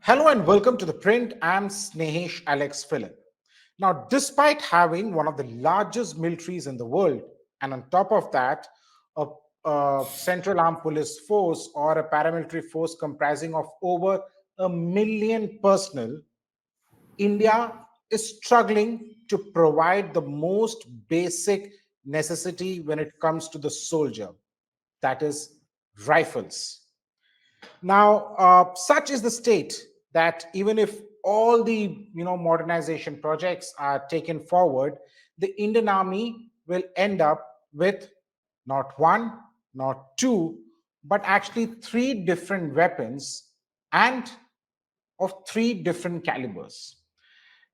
Hello and welcome to ThePrint. I'm Snehesh Alex Philip. Now, despite having one of the largest militaries in the world, and on top of that, a central armed police force or a paramilitary force comprising of over 1 million personnel, India is struggling to provide the most basic necessity when it comes to the soldier, that is, rifles. Now, such is the state that even if all the modernization projects are taken forward, the Indian Army will end up with not one, not two, but actually three different weapons and of three different calibers.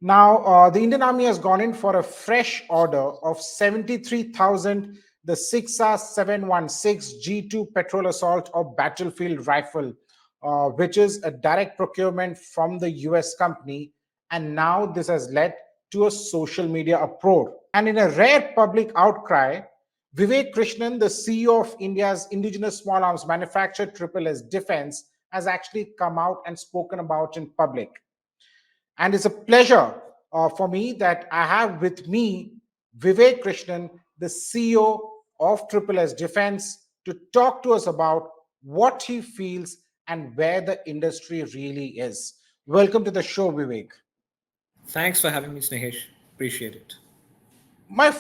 Now, the Indian Army has gone in for a fresh order of 73,000 the 6R716 G2 petrol assault or battlefield rifle, which is a direct procurement from the US company. And now this has led to a social media uproar. And in a rare public outcry, Vivek Krishnan, the CEO of India's indigenous small arms manufacturer SSS Defence, has actually come out and spoken about in public. And it's a pleasure for me that I have with me Vivek Krishnan, the CEO of SSS Defence, to talk to us about what he feels and where the industry really is. Welcome to the show, Vivek. Thanks for having me, Snehesh. Appreciate it. My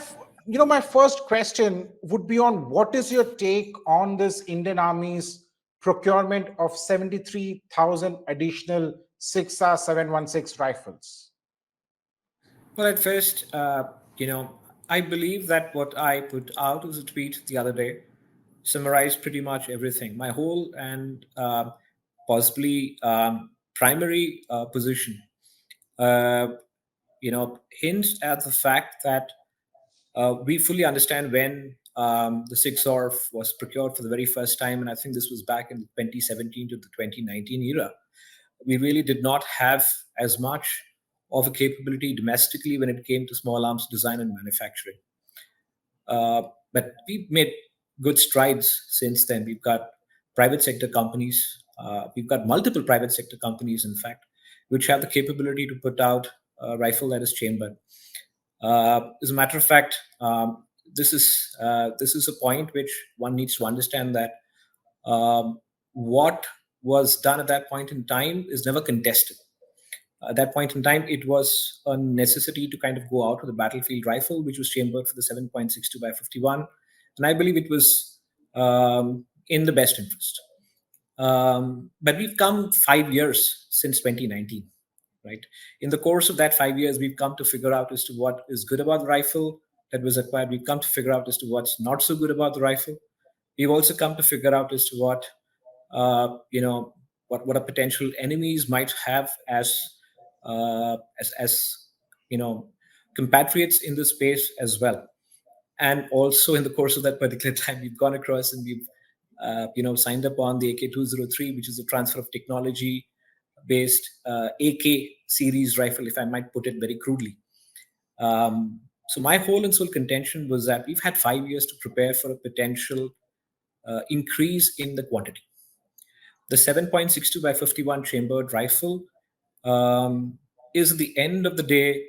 first question would be on what is your take on this Indian Army's procurement of 73,000 additional 6R716 rifles? Well, at first, I believe that what I put out as a tweet the other day summarized pretty much everything. My whole and possibly primary position, uh, hints at the fact that we fully understand when the SIG Sauer was procured for the very first time, and I think this was back in the 2017 to the 2019 era. We really did not have as much of a capability domestically when it came to small arms design and manufacturing. But we've made good strides since then. We've got private sector companies, we've got multiple private sector companies, in fact, which have the capability to put out a rifle that is chambered. As a matter of fact, this is a point which one needs to understand that what was done at that point in time is never contested. At that point in time, it was a necessity to kind of go out with a battlefield rifle, which was chambered for the 7.62 by 51, and I believe it was in the best interest. But we've come 5 years since 2019, right? In the course of that 5 years, we've come to figure out as to what is good about the rifle that was acquired. We've come to figure out as to what's not so good about the rifle. We've also come to figure out as to what uh, you know what our potential enemies might have as compatriots in the space as well. And also in the course of that particular time, we've gone across and we've signed up on the AK-203, which is a transfer of technology based AK series rifle, if I might put it very crudely. So my whole and sole contention was that we've had 5 years to prepare for a potential increase in the quantity. The 7.62 by 51 chambered rifle is at the end of the day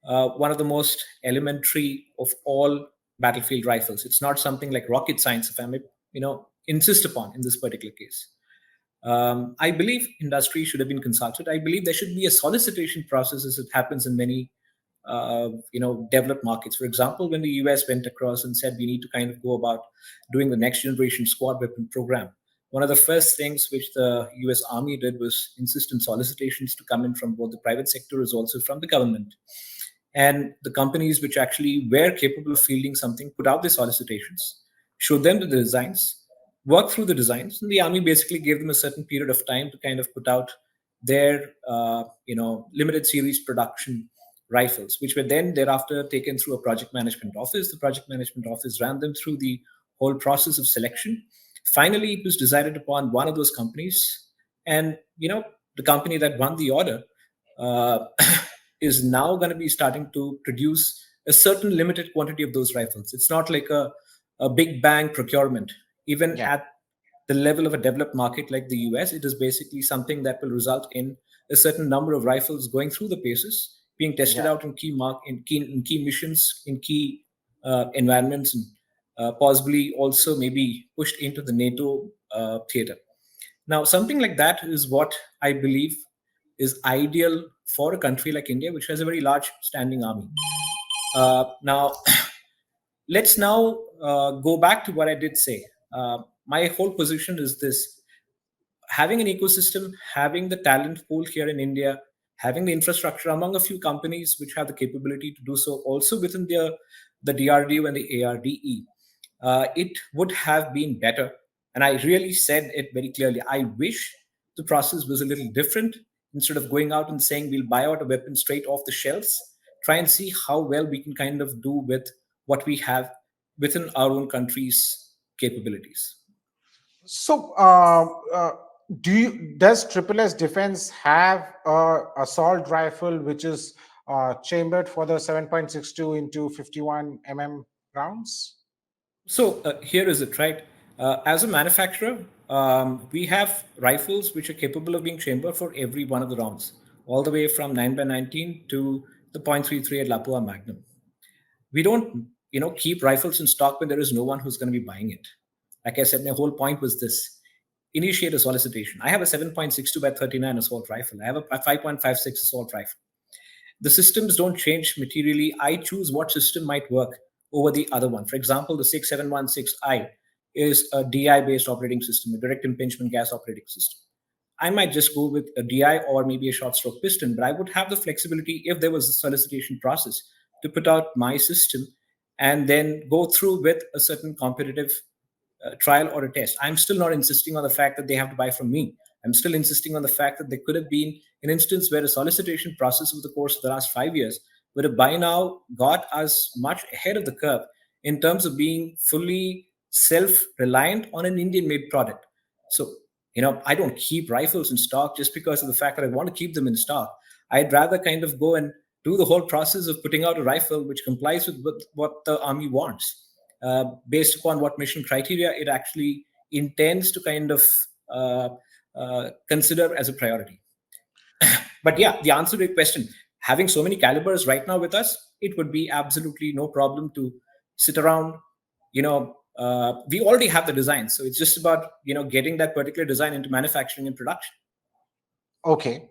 one of the most elementary of all battlefield rifles. It's not something like rocket science, if I may, insist upon in this particular case. I believe industry should have been consulted. I believe there should be a solicitation process as it happens in many, developed markets. For example, when the US went across and said we need to kind of go about doing the next generation squad weapon program, one of the first things which the US Army did was insist on solicitations to come in from both the private sector as also from the government. And the companies which actually were capable of fielding something put out the solicitations, showed them the designs, worked through the designs, and the army basically gave them a certain period of time to kind of put out their limited series production rifles, which were then thereafter taken through a project management office. The project management office ran them through the whole process of selection. Finally, it was decided upon one of those companies, and the company that won the order uh, is now going to be starting to produce a certain limited quantity of those rifles. It's not like a big bang procurement. Even Yeah. at the level of a developed market like the US. It is basically something that will result in a certain number of rifles going through the paces, being tested Yeah. out in in key missions, in key environments, and possibly also maybe pushed into the NATO theater. Now, something like that is what I believe is ideal for a country like India, which has a very large standing army. Now, let's now go back to what I did say. My whole position is this: having an ecosystem, having the talent pool here in India, having the infrastructure among a few companies which have the capability to do so, also within the DRDO and the ARDE, it would have been better. And I really said it very clearly. I wish the process was a little different. Instead of going out and saying we'll buy out a weapon straight off the shelves, try and see how well we can kind of do with what we have within our own country's capabilities. So, does Triple S Defense have a assault rifle which is chambered for the 7.62 into 51 rounds? So here is it, right? As a manufacturer, we have rifles which are capable of being chambered for every one of the rounds, all the way from 9x19 to the .33 at Lapua Magnum. We don't, keep rifles in stock when there is no one who's going to be buying it. Like I said, my whole point was this: initiate a solicitation. I have a 7.62 by 39 assault rifle. I have a 5.56 assault rifle. The systems don't change materially. I choose what system might work over the other one. For example, the 6716i is a DI based operating system, a direct impingement gas operating system. I might just go with a DI or maybe a short stroke piston, but I would have the flexibility if there was a solicitation process to put out my system and then go through with a certain competitive trial or a test. I'm still not insisting on the fact that they have to buy from me. I'm still insisting on the fact that there could have been an instance where a solicitation process over the course of the last 5 years would have by now got us much ahead of the curve in terms of being fully self-reliant on an Indian-made product. So, I don't keep rifles in stock just because of the fact that I want to keep them in stock. I'd rather kind of go and do the whole process of putting out a rifle which complies with what the army wants, based upon what mission criteria it actually intends to kind of consider as a priority. But yeah, the answer to your question, having so many calibers right now with us, it would be absolutely no problem to sit around. We already have the design, so it's just about getting that particular design into manufacturing and production. Okay.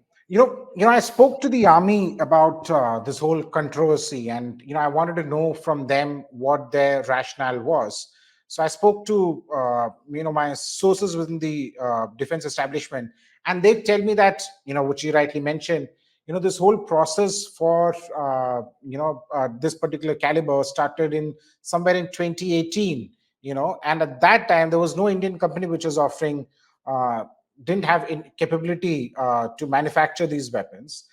I spoke to the army about this whole controversy, and I wanted to know from them what their rationale was. So I spoke to my sources within the defense establishment, and they tell me that which you rightly mentioned, this whole process for this particular caliber started in somewhere in 2018. And at that time there was no Indian company which was offering. Didn't have capability to manufacture these weapons.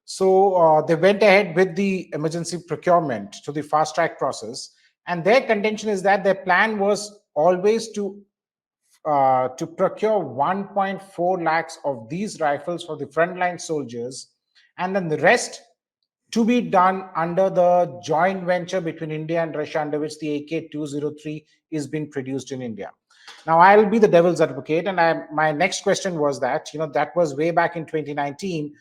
So they went ahead with the emergency procurement to the fast track process. And their contention is that their plan was always to procure 1.4 lakhs of these rifles for the frontline soldiers, and then the rest to be done under the joint venture between India and Russia, under which the AK-203 is being produced in India. Now, I'll be the devil's advocate, and my next question was that that was way back in 2019,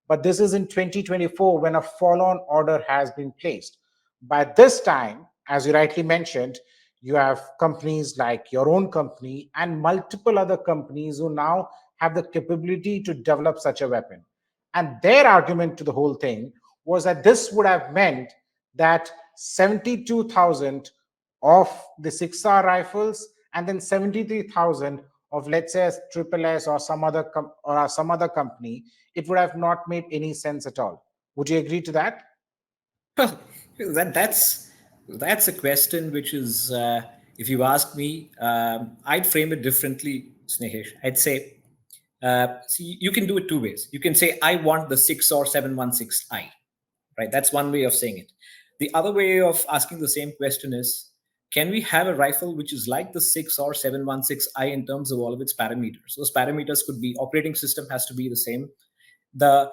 but this is in 2024 when a follow-on order has been placed. By this time, as you rightly mentioned, you have companies like your own company and multiple other companies who now have the capability to develop such a weapon. And their argument to the whole thing was that this would have meant that 72,000 of the 6R rifles and then 73,000 of, let's say, Triple S or some other company, it would have not made any sense at all. Would you agree to that? Well, that's a question which is, if you ask me, I'd frame it differently, Snehesh. I'd say, see, you can do it two ways. You can say, I want the 6 or 716i, right? That's one way of saying it. The other way of asking the same question is, can we have a rifle which is like the 6 or 716i in terms of all of its parameters? Those parameters could be: operating system has to be the same. There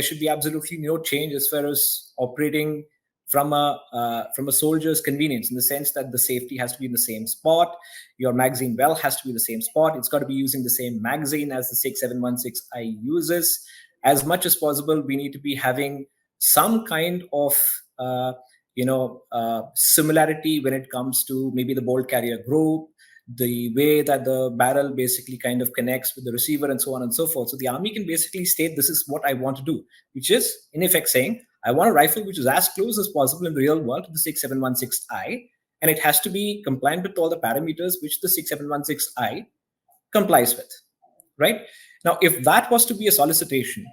should be absolutely no change as far as operating from a soldier's convenience, in the sense that the safety has to be in the same spot, your magazine well has to be the same spot, it's got to be using the same magazine as the 6716i uses. As much as possible, we need to be having some kind of similarity when it comes to maybe the bolt carrier group, the way that the barrel basically kind of connects with the receiver, and so on and so forth. So the army can basically state, this is what I want to do, which is in effect saying, I want a rifle which is as close as possible in the real world to the 6716i, and it has to be compliant with all the parameters which the 6716i complies with. Right? Now, if that was to be a solicitation,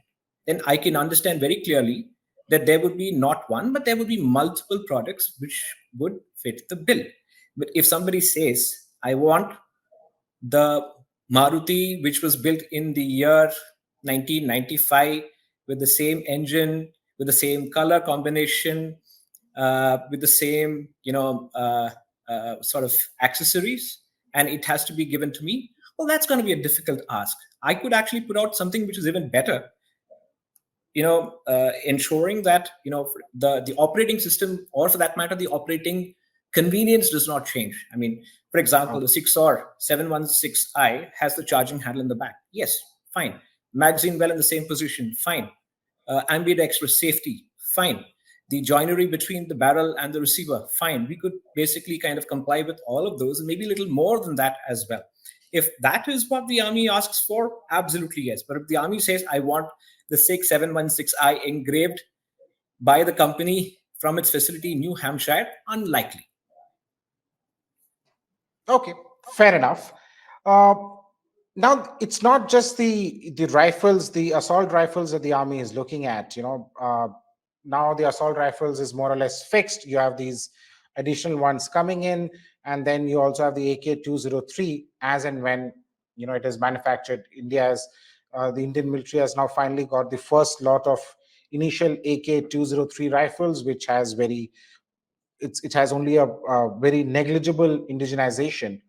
then I can understand very clearly that there would be not one, but there would be multiple products which would fit the bill. But if somebody says, I want the Maruti, which was built in the year 1995, with the same engine, with the same color combination, with the same, sort of accessories, and it has to be given to me, well, that's going to be a difficult ask. I could actually put out something which is even better, ensuring that the operating system, or for that matter the operating convenience, does not change. I mean, for example, the SIG Sauer 716i has the charging handle in the back. Yes, fine. Magazine well in the same position, fine. Ambidextrous safety, fine. The joinery between the barrel and the receiver, fine. We could basically kind of comply with all of those, and maybe a little more than that as well. If that is what the army asks for, absolutely yes. But if the army says, I want the 6716i engraved by the company from its facility in New Hampshire, unlikely. Okay, fair enough. Now, it's not just the rifles, the assault rifles that the army is looking at. Now the assault rifles is more or less fixed. You have these additional ones coming in, and then you also have the AK-203 as and when it is manufactured. The Indian military has now finally got the first lot of initial AK-203 rifles, which has it has only a very negligible indigenization.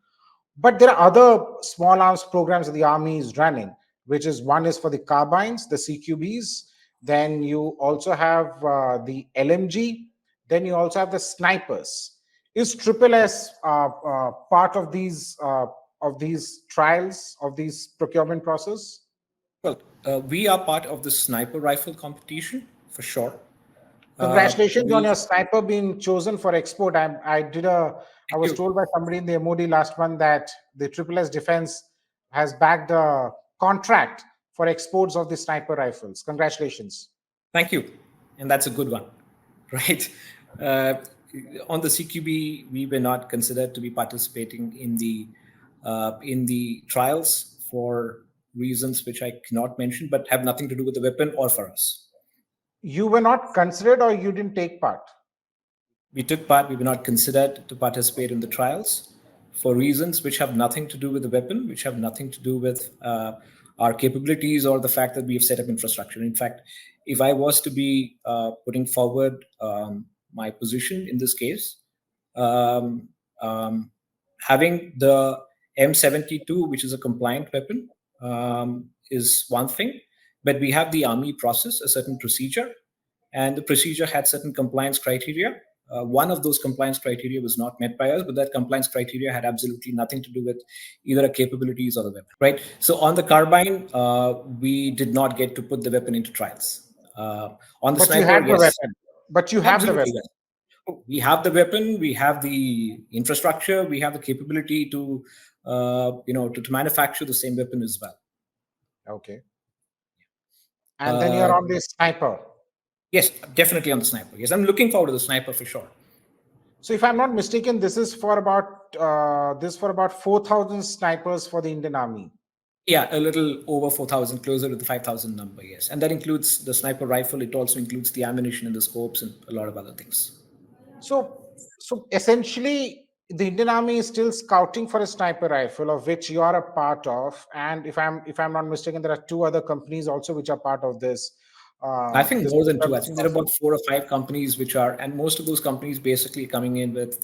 But there are other small arms programs that the army is running, which is one is for the carbines, the CQBs. Then you also have the LMG. Then you also have the snipers. Is Triple S part of these trials, of these procurement process? Well, we are part of the sniper rifle competition for sure. Congratulations on your sniper being chosen for export. I was told by somebody in the MOD last month that the Triple S Defence has backed a contract for exports of the sniper rifles. Congratulations. Thank you. And that's a good one, right? On the CQB, we were not considered to be participating in the trials for reasons which I cannot mention, but have nothing to do with the weapon or for us. You were not considered, or you didn't take part? We took part. We were not considered to participate in the trials for reasons which have nothing to do with the weapon, which have nothing to do with our capabilities or the fact that we have set up infrastructure. In fact, if I was to be putting forward my position in this case, having the M72, which is a compliant weapon, is one thing, but we have the army process a certain procedure, and the procedure had certain compliance criteria. One of those compliance criteria was not met by us, but that compliance criteria had absolutely nothing to do with either our capabilities or the weapon, right? So on the carbine, we did not get to put the weapon into trials. On the sniper, you had yes. the weapon. But you have Absolutely, the weapon. yes. We have the weapon, we have the infrastructure, we have the capability to manufacture the same weapon as well. Okay. And then you're on the sniper. Yes, definitely on the sniper. Yes, I'm looking forward to the sniper for sure. So if I'm not mistaken, this is for about 4,000 snipers for the Indian Army. Yeah, a little over 4,000, closer to the 5,000 number, yes. And that includes the sniper rifle. It also includes the ammunition and the scopes and a lot of other things. So essentially, the Indian Army is still scouting for a sniper rifle, of which you are a part of. And if I'm not mistaken, there are two other companies also which are part of this. I think more than two. I think there are about 4 or 5 companies which are, and most of those companies basically coming in with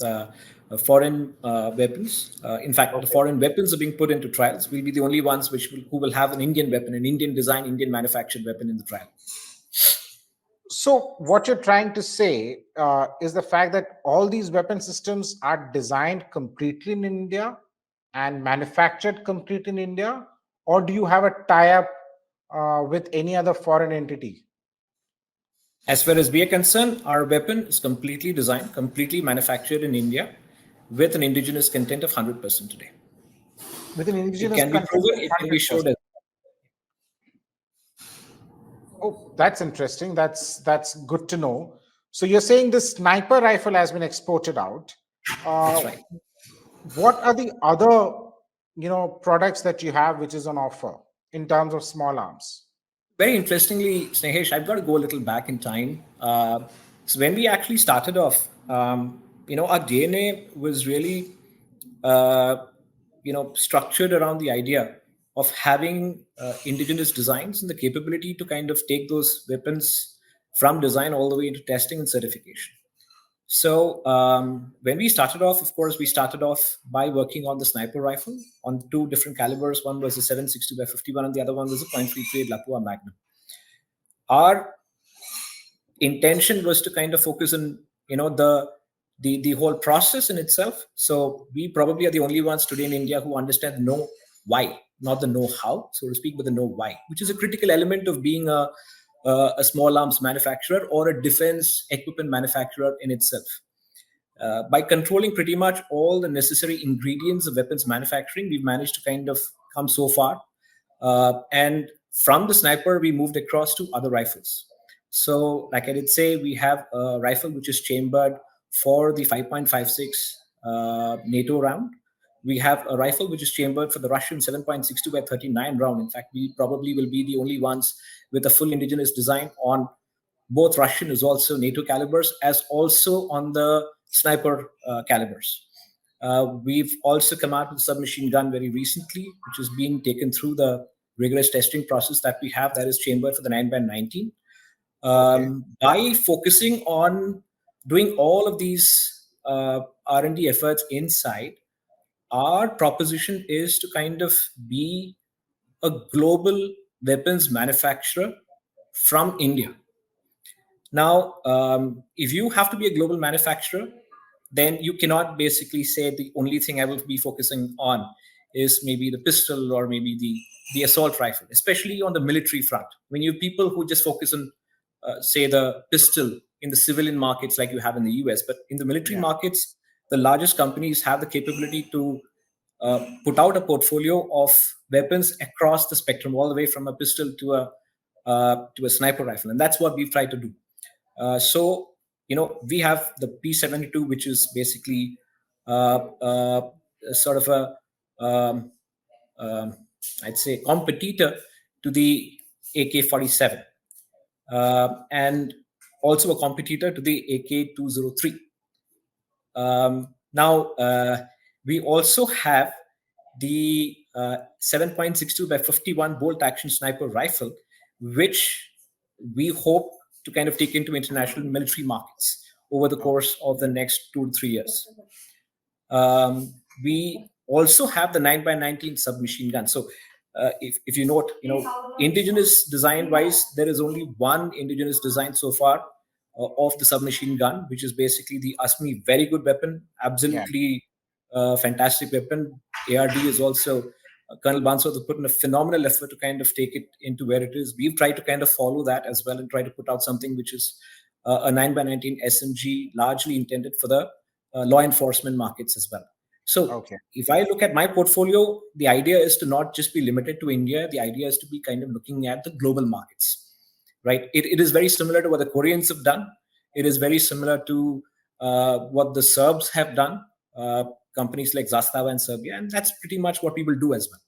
foreign weapons. In fact, the foreign weapons are being put into trials. We'll be the only ones who will have an Indian weapon, an Indian design, Indian manufactured weapon in the trial. So, what you're trying to say is the fact that all these weapon systems are designed completely in India and manufactured completely in India, or do you have a tie-up with any other foreign entity? As far as we are concerned, our weapon is completely designed, completely manufactured in India with an indigenous content of 100% today. With an It indigenous can be content proven, of it can be showed 100%. as Oh, that's interesting. That's good to know. So you're saying this sniper rifle has been exported out. that's Uh, right. what are the other, products that you have which is on offer in terms of small arms? Very interestingly, Snehesh, I've got to go a little back in time. So when we actually started off, our DNA was really, uh, structured around the idea of having indigenous designs and the capability to kind of take those weapons from design all the way into testing and certification. So when we started off, of course, we started off by working on the sniper rifle on two different calibers. One was a 7.62 by 51, and the other one was a .338 Lapua Magnum. Our intention was to kind of focus on the whole process in itself. So we probably are the only ones today in India who understand the know why, not the know how, so to speak, but the know why, which is a critical element of being a small arms manufacturer or a defense equipment manufacturer in itself. By controlling pretty much all the necessary ingredients of weapons manufacturing, we've managed to kind of come so far. And from the sniper, we moved across to other rifles. So, like I did say, we have a rifle which is chambered for the 5.56 NATO round. We have a rifle which is chambered for the Russian 7.62 by 39 round. In fact, we probably will be the only ones with a full indigenous design on both Russian as also NATO calibers, as also on the sniper calibers. We've also come out with a submachine gun very recently, which is being taken through the rigorous testing process that we have, that is chambered for the 9x19. Okay. By focusing on doing all of these R&D efforts inside, our proposition is to kind of be a global weapons manufacturer from India. Now, if you have to be a global manufacturer, then you cannot basically say the only thing I will be focusing on is maybe the pistol or maybe the assault rifle, especially on the military front. When you have people who just focus on, say, the pistol in the civilian markets like you have in the US, but in the military Yeah. markets, the largest companies have the capability to put out a portfolio of weapons across the spectrum, all the way from a pistol to a sniper rifle, and that's what we've tried to do. So we have the P72, which is basically sort of a, um, um, I'd say, competitor to the AK-47, and also a competitor to the AK-203. Now, we also have the 7.62 by 51 bolt action sniper rifle, which we hope to kind of take into international military markets over the course of the next 2 to 3 years. We also have the 9x19 submachine gun. So, if you note, indigenous design wise, there is only one indigenous design so far of the submachine gun, which is basically the ASMI. Very good weapon, Yeah. absolutely fantastic weapon. ARD is also Colonel Bansal has put in a phenomenal effort to kind of take it into where it is. We've tried to kind of follow that as well and try to put out something which is a 9x19 SMG, largely intended for the law enforcement markets as well. So Okay. if I look at my portfolio, the idea is to not just be limited to India. The idea is to be kind of looking at the global markets, right? It is very similar to what the Koreans have done. It is very similar to what the Serbs have done, companies like Zastava in Serbia, and that's pretty much what we will do as well.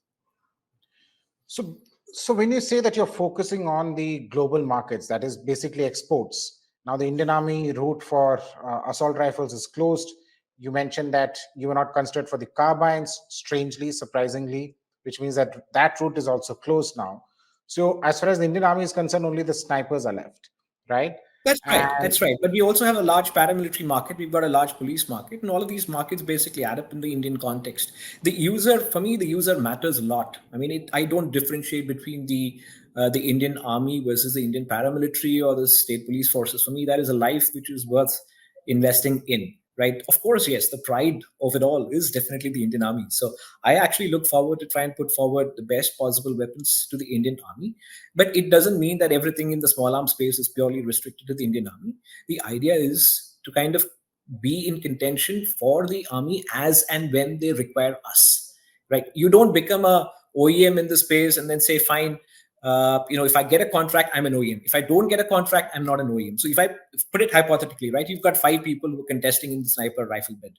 So, so when you say that you're focusing on the global markets, that is basically exports. Now, the Indian Army route for assault rifles is closed. You mentioned that you were not considered for the carbines, strangely, surprisingly, which means that that route is also closed now. So, as far as the Indian Army is concerned, only the snipers are left, right? That's right. And That's right. But we also have a large paramilitary market. We've got a large police market, and all of these markets basically add up in the Indian context. The user, for me, the user matters a lot. I mean, I don't differentiate between the Indian army versus the Indian paramilitary or the state police forces. For me, that is a life which is worth investing in. Right. Of course, yes. The pride of it all is definitely the Indian army. So I actually look forward to try and put forward the best possible weapons to the Indian army, but it doesn't mean that everything in the small arms space is purely restricted to the Indian army. The idea is to kind of be in contention for the army as and when they require us. Right? You don't become a OEM in the space and then say, fine, if I get a contract, I'm an OEM. If I don't get a contract, I'm not an OEM. So if I put it hypothetically, right, you've got 5 people who are contesting in the sniper rifle bid.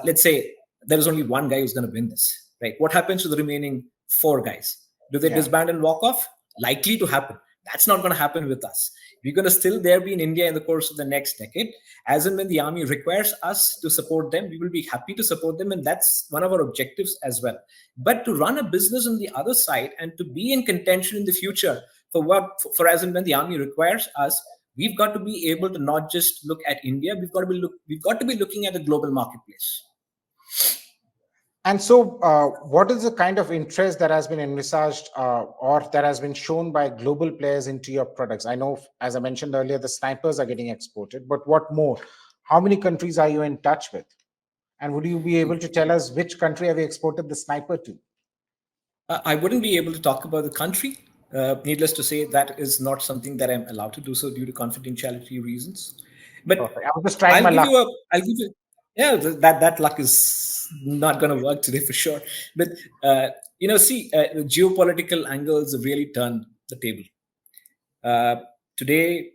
Let's say there is only one guy who's going to win this, right? What happens to the remaining 4 guys? Do they yeah. disband and walk off? Likely to happen. That's not going to happen with us. We're going to still there be in India in the course of the next decade. As and when the army requires us to support them, we will be happy to support them. And that's one of our objectives as well. But to run a business on the other side and to be in contention in the future for as and when the army requires us, we've got to be able to not just look at India. We've got to be looking at the global marketplace. And so, what is the kind of interest that has been envisaged or that has been shown by global players into your products? I know, as I mentioned earlier, the snipers are getting exported, but what more? How many countries are you in touch with? And would you be able to tell us which country have you exported the sniper to? I wouldn't be able to talk about the country. Needless to say, that is not something that I'm allowed to do so due to confidentiality reasons. But Perfect. I was just trying my luck. I'll give you, yeah, that luck is not going to work today for sure. But the geopolitical angles have really turned the table. Uh, Today,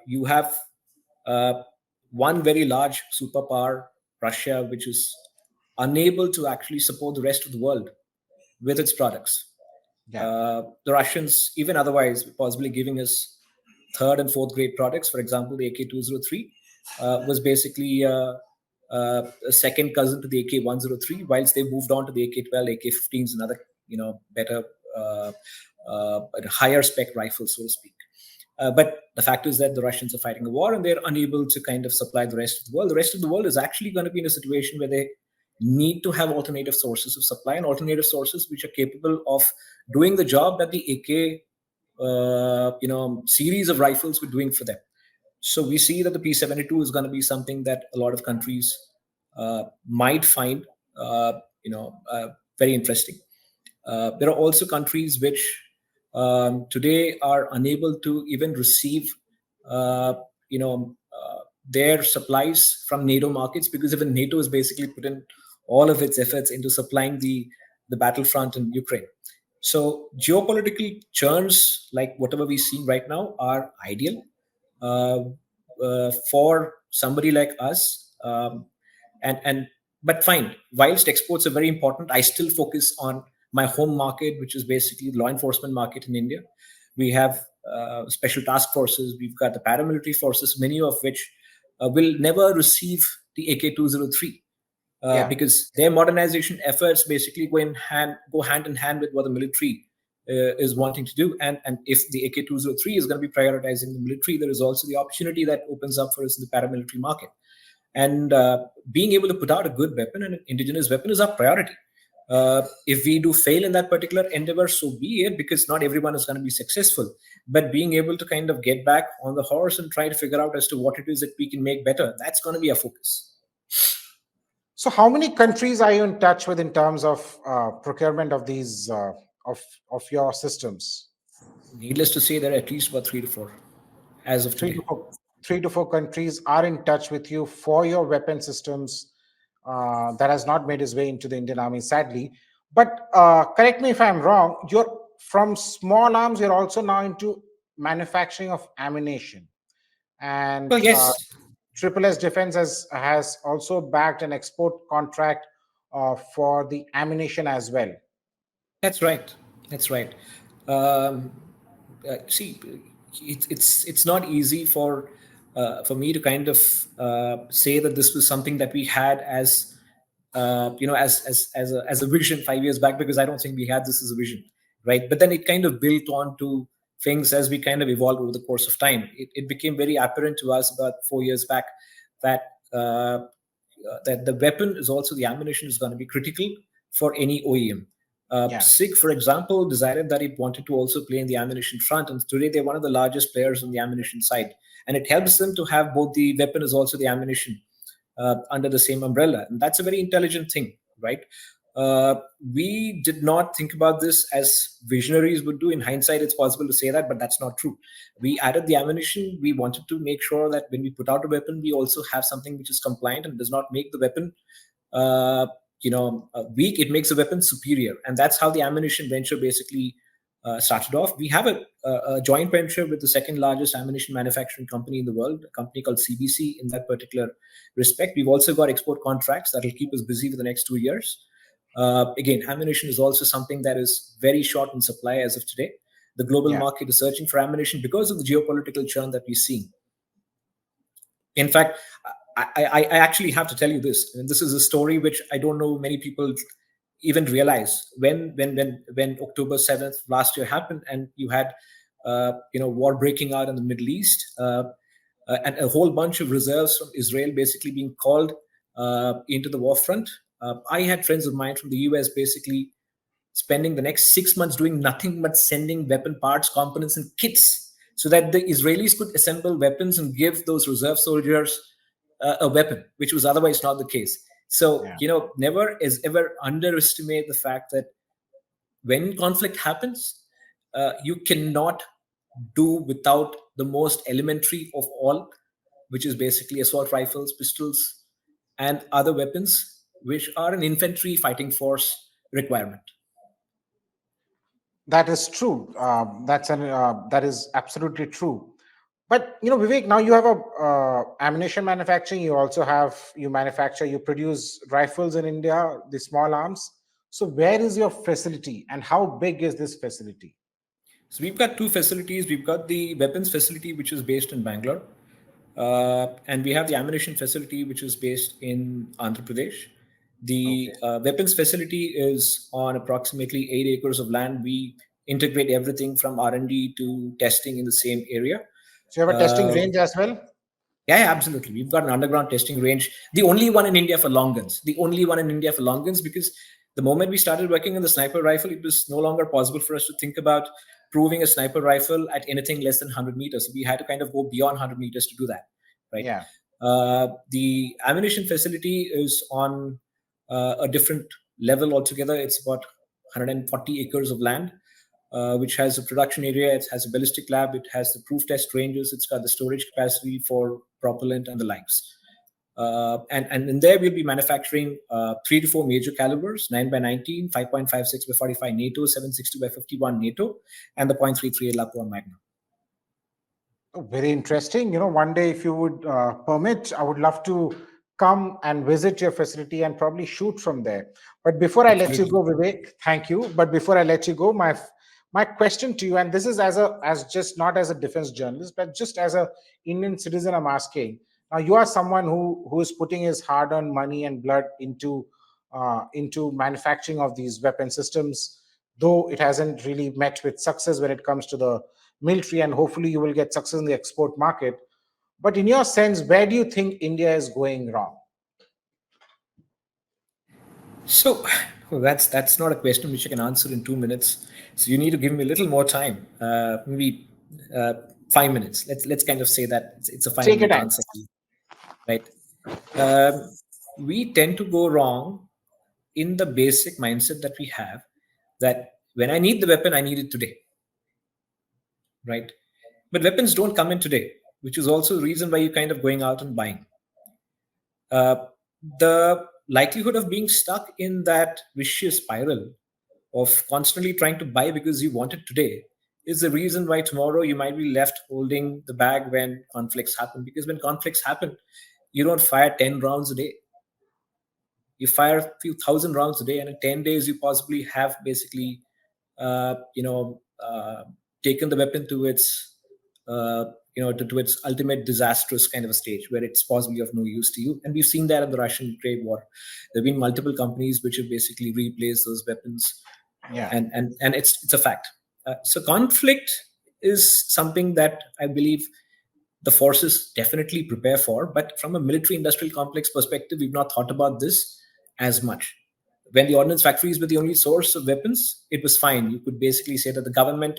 you have uh, one very large superpower, Russia, which is unable to actually support the rest of the world with its products. Yeah. The Russians, even otherwise, possibly giving us third and fourth grade products. For example, the AK-203 was basically a second cousin to the AK-103, whilst they moved on to the AK-12, AK-15s, and other better, uh, higher spec rifles, so to speak. But the fact is that the Russians are fighting a war and they're unable to kind of supply the rest of the world. The rest of the world is actually going to be in a situation where they need to have alternative sources of supply and alternative sources which are capable of doing the job that the AK, series of rifles were doing for them. So we see that the P-72 is going to be something that a lot of countries might find, very interesting. There are also countries which today are unable to even receive, uh, their supplies from NATO markets because even NATO has basically put in all of its efforts into supplying the battlefront in Ukraine. So geopolitical churns like whatever we see right now are ideal uh, for somebody like us. And but fine, whilst exports are very important, I still focus on my home market, which is basically the law enforcement market in India. We have special task forces, we've got the paramilitary forces, many of which will never receive the AK-203 Yeah. because their modernization efforts basically go hand in hand with what the military is wanting to do. And if the AK-203 is going to be prioritizing the military, there is also the opportunity that opens up for us in the paramilitary market. And being able to put out a good weapon and an indigenous weapon is our priority. If we do fail in that particular endeavor, so be it, because not everyone is going to be successful. But being able to kind of get back on the horse and try to figure out as to what it is that we can make better, that's going to be our focus. So, how many countries are you in touch with in terms of procurement of these of your systems? Needless to say, there are at least about 3 to 4 as of Three today. to four, 3 to 4 countries are in touch with you for your weapon systems. That has not made its way into the Indian Army, sadly. But correct me if I'm wrong. You're from small arms. You're also now into manufacturing of ammunition, Well, and yes, Triple S Defense has also backed an export contract for the ammunition as well. that's right. That's right. Um, See, it's not easy for me to kind of say that this was something that we had as as a vision 5 years back, because I don't think we had this as a vision, right? But then it kind of built on to things as we kind of evolved over the course of time. It became very apparent to us about 4 years back that that the weapon is also the ammunition is going to be critical for any OEM. Yeah. SIG, for example, decided that it wanted to also play in the ammunition front, and today they're one of the largest players on the ammunition side. And it helps them to have both the weapon as also the ammunition under the same umbrella, and that's a very intelligent thing, right? Uh, we did not think about this as visionaries would do. In hindsight, it's possible to say that, but that's not true. We added the ammunition. We wanted to make sure that when we put out a weapon, we also have something which is compliant and does not make the weapon uh, weak. It makes the weapon superior, and that's how the ammunition venture basically started off. We have a joint venture with the second largest ammunition manufacturing company in the world, a company called CBC. In that particular respect, we've also got export contracts that will keep us busy for the next 2 years. Again, ammunition is also something that is very short in supply as of today. The global Yeah. market is searching for ammunition because of the geopolitical churn that we're seeing. In fact, I actually have to tell you this, and this is a story which I don't know many people even realize. When October 7th last year happened, and you had war breaking out in the Middle East, and a whole bunch of reserves from Israel basically being called into the war front. I had friends of mine from the US basically spending the next 6 months doing nothing but sending weapon parts, components, and kits so that the Israelis could assemble weapons and give those reserve soldiers a weapon, which was otherwise not the case. So, Yeah. never is ever underestimate the fact that when conflict happens, you cannot do without the most elementary of all, which is basically assault rifles, pistols, and other weapons, which are an infantry fighting force requirement. That is true. That is absolutely true. But Vivek, now you have a ammunition manufacturing. You also have you produce rifles in India, the small arms. So where is your facility, and how big is this facility? So we've got two facilities. We've got the weapons facility, which is based in Bangalore, and we have the ammunition facility, which is based in Andhra Pradesh. The Okay. weapons facility is on approximately 8 acres of land. We integrate everything from R&D to testing in the same area. So you have a testing Uh, range as well. yeah, absolutely. We've got an underground testing range, the only one in India for long guns, the only one in India for long guns, because the moment we started working on the sniper rifle, it was no longer possible for us to think about proving a sniper rifle at anything less than 100 meters. So we had to kind of go beyond 100 meters to do that, right? Yeah. The ammunition facility is on a different level altogether. It's about 140 acres of land, which has a production area. It has a ballistic lab. It has the proof test ranges. It's got the storage capacity for propellant and the likes. And in there, we'll be manufacturing 3 to 4 major calibers: 9x19, 5.56 by 45 NATO, 7.62 by 51 NATO, and the .338 Lapua Magnum. Oh, very interesting. One day, if you would permit, I would love to come and visit your facility and probably shoot from there. But before I let you Absolutely. go, Vivek, thank you. But before I let you go, my question to you, and this is as just not as a defense journalist, but just as a Indian citizen, I'm asking. Now, you are someone who is putting his hard-earned money and blood into manufacturing of these weapon systems, though it hasn't really met with success when it comes to the military, and hopefully you will get success in the export market. But in your sense, where do you think India is going wrong? So well, that's not a question which I can answer in 2 minutes. So you need to give me a little more time, maybe 5 minutes. Let's kind of say that it's a five Take your minute time. answer, right? Um, we tend to go wrong in the basic mindset that we have, that when I need the weapon, I need it today, right? But weapons don't come in today, which is also the reason why you're kind of going out and buying. Uh, the likelihood of being stuck in that vicious spiral of constantly trying to buy because you want it today is the reason why tomorrow you might be left holding the bag when conflicts happen. Because when conflicts happen, you don't fire 10 rounds a day. You fire a few thousand rounds a day, and in 10 days, you possibly have basically, uh, you know, uh, taken the weapon to its, to its ultimate disastrous kind of a stage where it's possibly of no use to you. And we've seen that in the Russian-Ukraine war. There have been multiple companies which have basically replaced those weapons, Yeah. and it's a fact. So conflict is something that I believe the forces definitely prepare for. But from a military industrial complex perspective, we've not thought about this as much. When the ordnance factories were the only source of weapons, it was fine. You could basically say that the government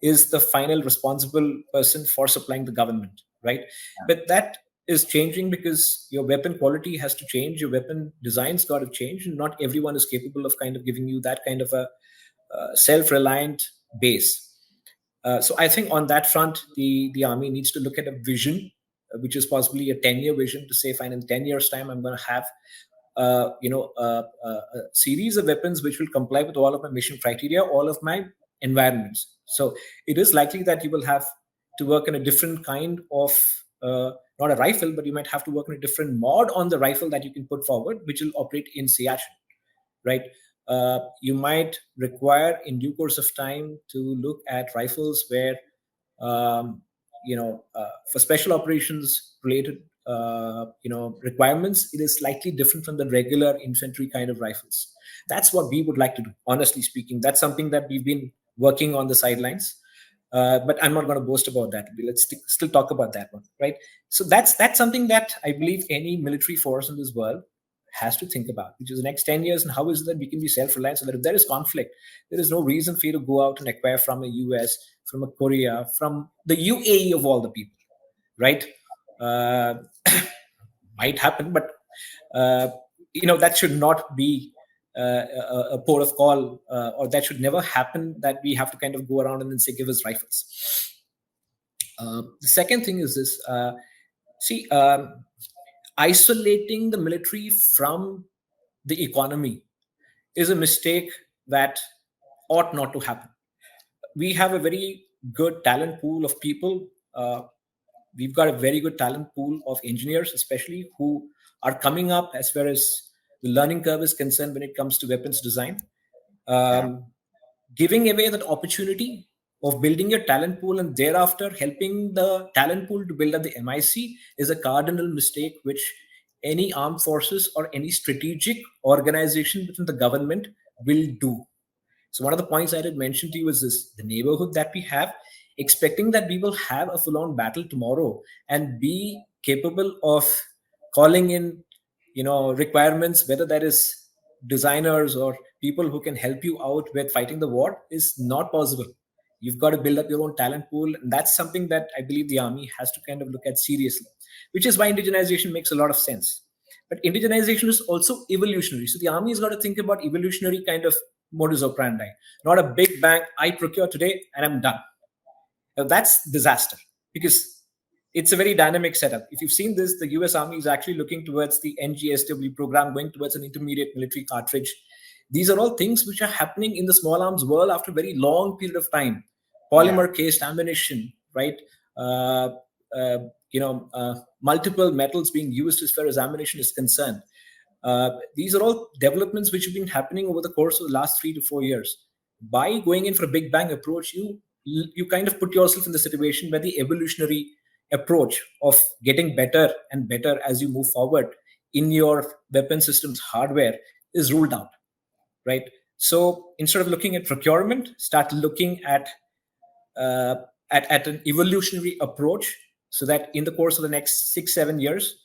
is the final responsible person for supplying the government, right? But that is changing because your weapon quality has to change, your weapon designs got to change, and not everyone is capable of kind of giving you that kind of a self-reliant base. So I think on that front, the army needs to look at a vision, which is possibly a 10-year vision, to say, fine, in 10 years' time, I'm going to have a series of weapons which will comply with all of my mission criteria, all of my environments. So it is likely that you will have to work in a different kind of not a rifle, but you might have to work on a different mod on the rifle that you can put forward, which will operate in Siachen, right? You might require in due course of time to look at rifles where um, for special operations related requirements, it is slightly different from the regular infantry kind of rifles. That's what we would like to do, honestly speaking. That's something that we've been working on the sidelines, but I'm not going to boast about that. Let's still talk about that one, right? So that's something that I believe any military force in this world has to think about, which is the next 10 years, and how is it that we can be self-reliant, so that if there is conflict, there is no reason for you to go out and acquire from a US, from a Korea, from the UAE of all the people, right? Uh, might happen, but uh, that should not be a port of call, or that should never happen, that we have to kind of go around and then say, give us rifles. The second thing is this. See, isolating the military from the economy is a mistake that ought not to happen. We have a very good talent pool of people. We've got a very good talent pool of engineers, especially, who are coming up as far as the learning curve is concerned when it comes to weapons design. Yeah. Giving away that opportunity of building your talent pool and thereafter helping the talent pool to build up the MIC is a cardinal mistake which any armed forces or any strategic organization within the government will do. So one of the points I did mention to you is this: the neighborhood that we have, expecting that we will have a full-on battle tomorrow and be capable of calling in, requirements, whether that is designers or people who can help you out with fighting the war, is not possible. You've got to build up your own talent pool, and that's something that I believe the army has to kind of look at seriously, which is why indigenization makes a lot of sense. But indigenization is also evolutionary. So the army has got to think about evolutionary kind of modus operandi, not a big bang, I procure today and I'm done. Now, that's disaster, because it's a very dynamic setup. If you've seen this, the US Army is actually looking towards the NGSW program, going towards an intermediate military cartridge. These are all things which are happening in the small arms world after a very long period of time. Yeah. Polymer cased ammunition, right? Uh, uh, Multiple metals being used as far as ammunition is concerned. These are all developments which have been happening over the course of the last 3 to 4 years. By going in for a big bang approach, you kind of put yourself in the situation where the evolutionary approach of getting better and better as you move forward in your weapon systems hardware is ruled out, right? So instead of looking at procurement, start looking uh, at an evolutionary approach, so that in the course of the next 6 7 years,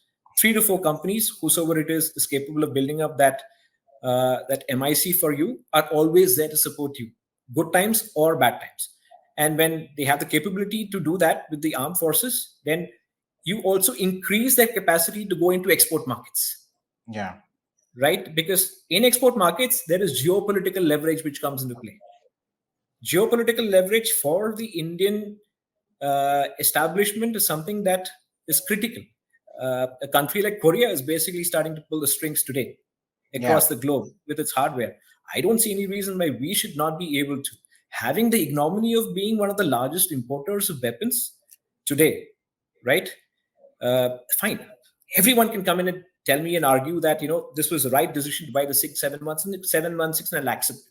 3 to 4 companies, whosoever it is capable of building up that MIC for you, are always there to support you, good times or bad times. And when they have the capability to do that with the armed forces, then you also increase their capacity to go into export markets, Yeah. right? Because in export markets, there is geopolitical leverage which comes into play. Geopolitical leverage for the Indian establishment is something that is critical. A country like Korea is basically starting to pull the strings today Yeah. across the globe with its hardware. I don't see any reason why we should not be able to. Having the ignominy of being one of the largest importers of weapons today, right? Fine. Everyone can come in and tell me and argue that this was the right decision to buy the 6 7 months, and 7 months 6, and I'll accept it.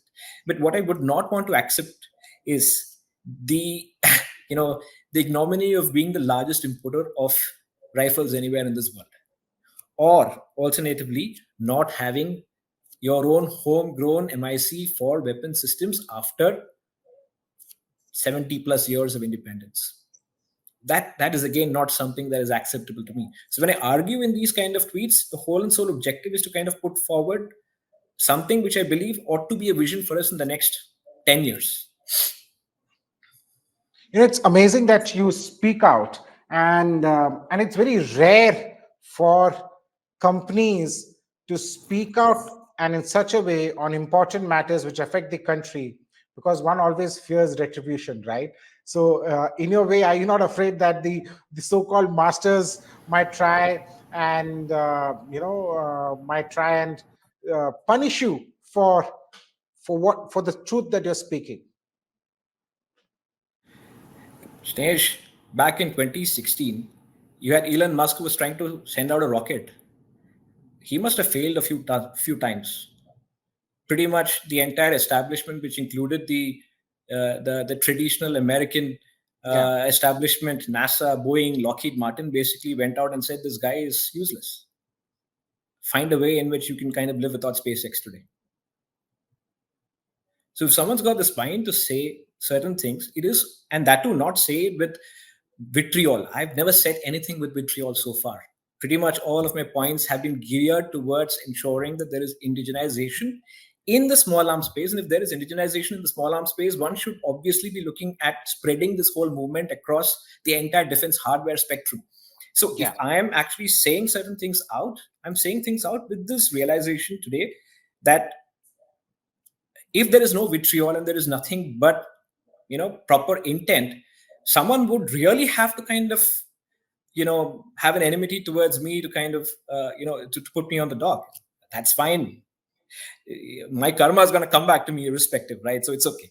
But what I would not want to accept is the the ignominy of being the largest importer of rifles anywhere in this world, or alternatively not having your own homegrown MIC for weapon systems after 70 plus years of independence. That is again not something that is acceptable to me. So when I argue in these kind of tweets, the whole and sole objective is to kind of put forward something which I believe ought to be a vision for us in the next 10 years. It's amazing that you speak out, and it's very rare for companies to speak out and in such a way on important matters which affect the country, because one always fears retribution, right? So in your way, are you not afraid that the so-called masters might try and might try and punish you for the truth that you're speaking? Snehesh, back in 2016, you had Elon Musk who was trying to send out a rocket. He must have failed a few times. Pretty much the entire establishment, which included the traditional American Yeah. establishment, NASA, Boeing, Lockheed Martin, basically went out and said this guy is useless. Find a way in which you can kind of live without SpaceX today. So if someone's got the spine to say certain things, it is, and that too, not say it with vitriol. I've never said anything with vitriol so far. Pretty much all of my points have been geared towards ensuring that there is indigenization in the small arms space. And if there is indigenization in the small arms space, one should obviously be looking at spreading this whole movement across the entire defense hardware spectrum. So if I am actually saying certain things out, I'm saying things out with this realization today that if there is no vitriol and there is nothing but proper intent, someone would really have to kind of have an enmity towards me to kind of to put me on the dock. That's fine. My karma is going to come back to me irrespective, right? So it's okay.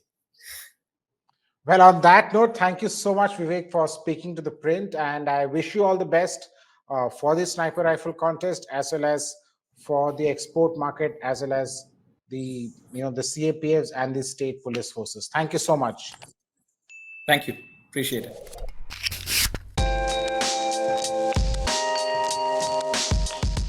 Well, on that note, thank you so much, Vivek, for speaking to the print, and I wish you all the best for the sniper rifle contest, as well as for the export market, as well as the CAPFs and the state police forces. Thank you so much. Thank you. Appreciate it.